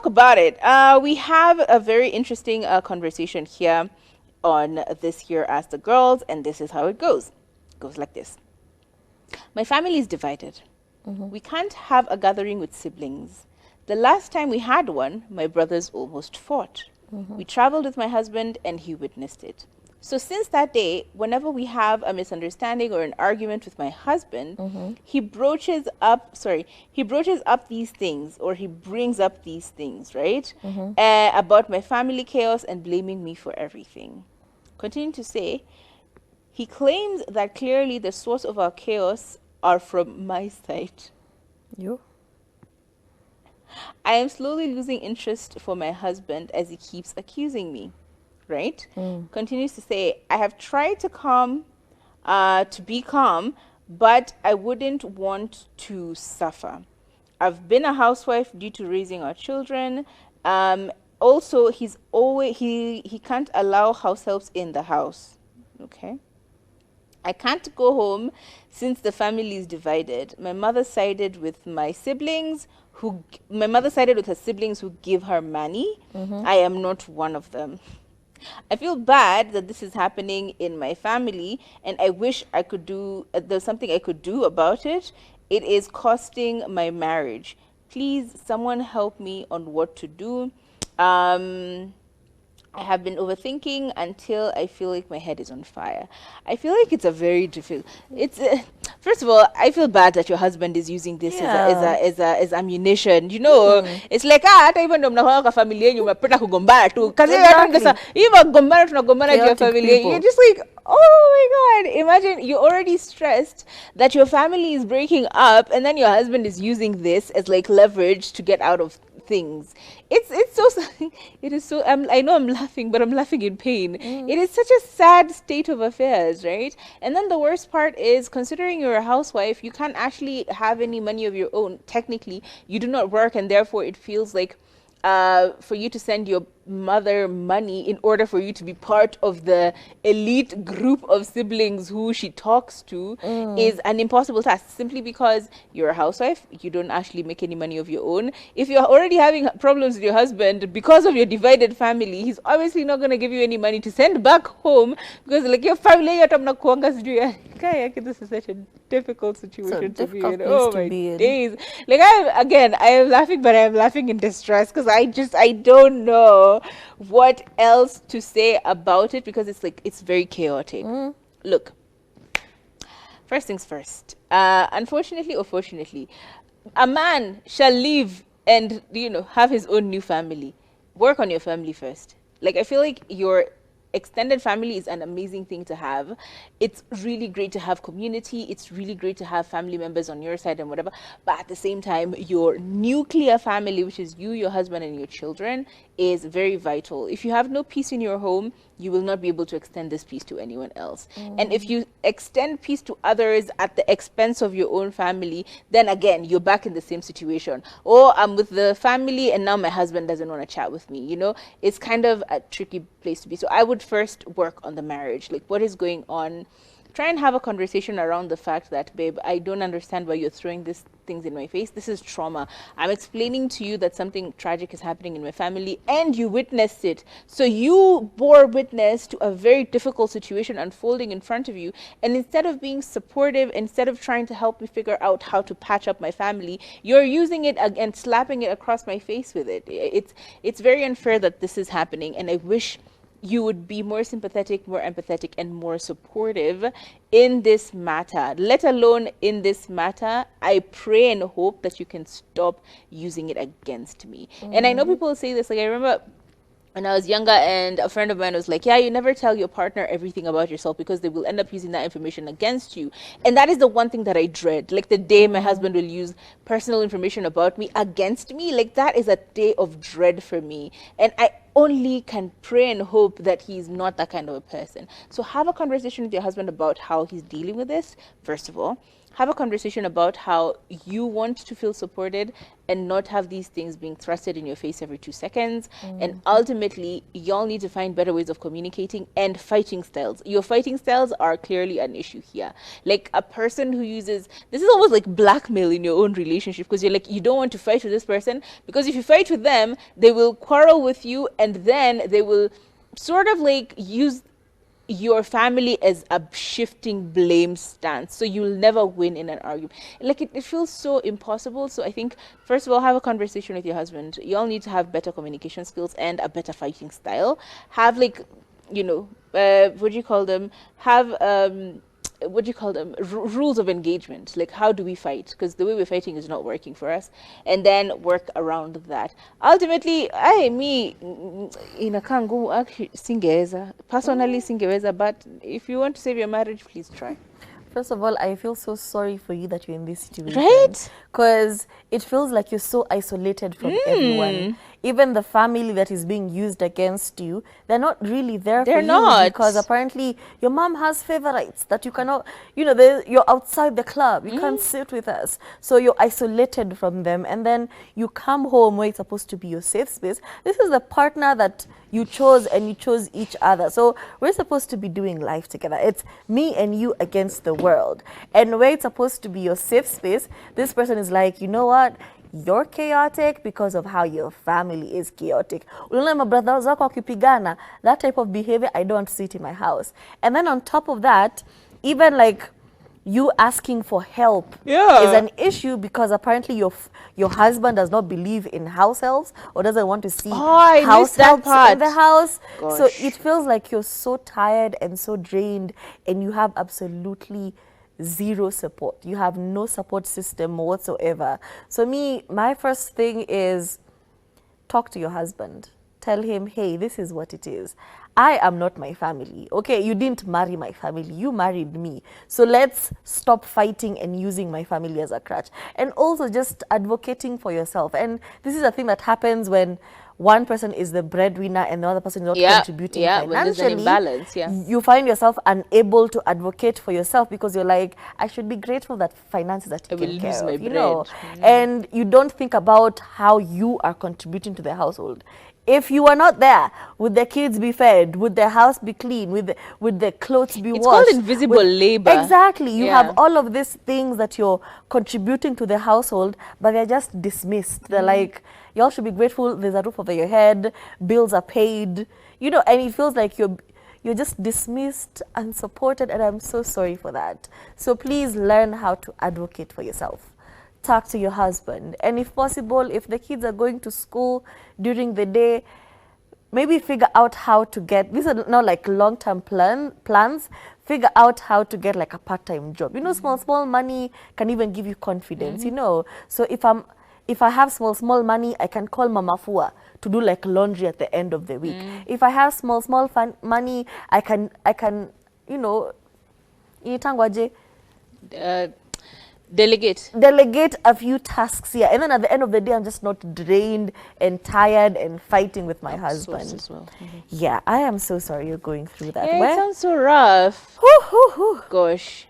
about it. We have a very interesting conversation here on This Here Ask the Girls, and this is how it goes. It goes like this. My family is divided. We can't have a gathering with siblings. The last time we had one, my brothers almost fought. We traveled with my husband and he witnessed it. So since that day, whenever we have a misunderstanding or an argument with my husband, he broaches up these things, or he brings up these things, right? About my family chaos and blaming me for everything. Continue to say, he claims that clearly the source of our chaos are from my side. You? I am slowly losing interest for my husband as he keeps accusing me, right? Continues to say, I have tried to be calm, but I wouldn't want to suffer. I've been a housewife due to raising our children. Also, he can't allow house helps in the house. Okay. I can't go home since the family is divided. My mother sided with her siblings who give her money. I am not one of them. I feel bad that this is happening in my family, and I wish I could there's something I could do about it. It is costing my marriage. Please, someone help me on what to do. I have been overthinking until I feel like my head is on fire. I feel like it's a very difficult. It's first of all, I feel bad that your husband is using this as ammunition. You know, it's like hata hivyo ndo mnakuwa kwa familia yenu mnapenda kugombana tu. Kazi Exactly. sasa hivyo tunagombana juu ya Chaotic familia. people. You're just like, oh my god! Imagine you're already stressed that your family is breaking up, and then your husband is using this as like leverage to get out of things. It's so it is so I know I'm laughing, but I'm laughing in pain. It is such a sad state of affairs, right? And then the worst part is, considering you're a housewife, you can't actually have any money of your own. Technically, you do not work, and therefore it feels like for you to send your mother money in order for you to be part of the elite group of siblings who she talks to is an impossible task, simply because you're a housewife. You don't actually make any money of your own. If you're already having problems with your husband because of your divided family, he's obviously not going to give you any money to send back home, because like your family this is such a difficult situation to be in. Oh my days. Like I am laughing, but I am laughing in distress, because I don't know what else to say about it, because it's very chaotic. Look, first things first. Unfortunately or fortunately, a man shall live and have his own new family. Work on your family first. Like, I feel like your extended family is an amazing thing to have. It's really great to have community. It's really great to have family members on your side and whatever. But at the same time, your nuclear family, which is you, your husband, and your children, is very vital. If you have no peace in your home, you will not be able to extend this peace to anyone else. And if you extend peace to others at the expense of your own family, then again, you're back in the same situation. Or I'm with the family and now my husband doesn't want to chat with me. It's kind of a tricky place to be. So I would first work on the marriage. Like, what is going on? Try and have a conversation around the fact that, babe, I don't understand why you're throwing these things in my face. This is trauma. I'm explaining to you that something tragic is happening in my family and you witnessed it. So you bore witness to a very difficult situation unfolding in front of you. And instead of being supportive, instead of trying to help me figure out how to patch up my family, you're using it and slapping it across my face with it. It's very unfair that this is happening. And I wish you would be more sympathetic, more empathetic, and more supportive in this matter. Let alone in this matter, I pray and hope that you can stop using it against me. And I know people say this, like I remember when I was younger, and a friend of mine was like, yeah, you never tell your partner everything about yourself because they will end up using that information against you. And that is the one thing that I dread. Like, the day my husband will use personal information about me against me, like, that is a day of dread for me. And I only can pray and hope that he's not that kind of a person. So have a conversation with your husband about how he's dealing with this, first of all. have a conversation about how you want to feel supported and not have these things being thrusted in your face every 2 seconds. And ultimately, y'all need to find better ways of communicating and fighting styles. Your fighting styles are clearly an issue here. Like a person who uses this is almost like blackmail in your own relationship, because you're like, you don't want to fight with this person, because if you fight with them, they will quarrel with you, and then they will sort of like use your family as a shifting blame stance, so you'll never win in an argument. Like it feels so impossible. So I think, first of all, have a conversation with your husband. You all need to have better communication skills and a better fighting style. Have like, what do you call them, have what do you call them, rules of engagement, like how do we fight, because the way we're fighting is not working for us, and then work around that. Ultimately, inakangu actually singeweza, personally singeweza, but if you want to save your marriage, please try. First of all, I feel so sorry for you that you're in this situation. Right? Because it feels like you're so isolated from everyone. Even the family that is being used against you, they're not really there for not. you, because apparently your mom has favorites that you cannot, you're outside the club. You can't sit with us. So you're isolated from them. And then you come home where it's supposed to be your safe space. This is the partner that you chose, and you chose each other. So we're supposed to be doing life together. It's me and you against the world. And where it's supposed to be your safe space, this person is like, you know what? You're chaotic because of how your family is chaotic. Unaona my brothers wako wakipigana, that type of behavior, I don't want to see it in my house. And then on top of that, even like you asking for help is an issue, because apparently your husband does not believe in house elves, or doesn't want to see house helps in the house. Gosh. So it feels like you're so tired and so drained, and you have absolutely zero support. You have no support system whatsoever. So my first thing is, talk to your husband. Tell him, hey, this is what it is. I am not my family. Okay, you didn't marry my family. You married me. So let's stop fighting and using my family as a crutch. And also just advocating for yourself. And this is a thing that happens when one person is the breadwinner and the other person is not contributing financially. When there's an imbalance, you find yourself unable to advocate for yourself, because you're like, I should be grateful that finances are taken care of, and you don't think about how you are contributing to the household. If you are not there, would the kids be fed? Would the house be clean? Would the clothes be washed? It's called invisible labor. Exactly. You have all of these things that you're contributing to the household, but they're just dismissed. They're like, y'all should be grateful there's a roof over your head, bills are paid, and it feels like you're just dismissed, unsupported, and I'm so sorry for that. So please learn how to advocate for yourself. Talk to your husband, and if possible, if the kids are going to school during the day, maybe figure out how to get, these are not like long-term plans, figure out how to get like a part-time job. Small money can even give you confidence, So if I have small money, I can call Mama Fua to do like laundry at the end of the week. If I have small money, I can itangwaje, delegate a few tasks here, and then at the end of the day, I'm just not drained and tired and fighting with my husband as well. Yeah, I am so sorry you're going through that. It sounds so rough. Gosh.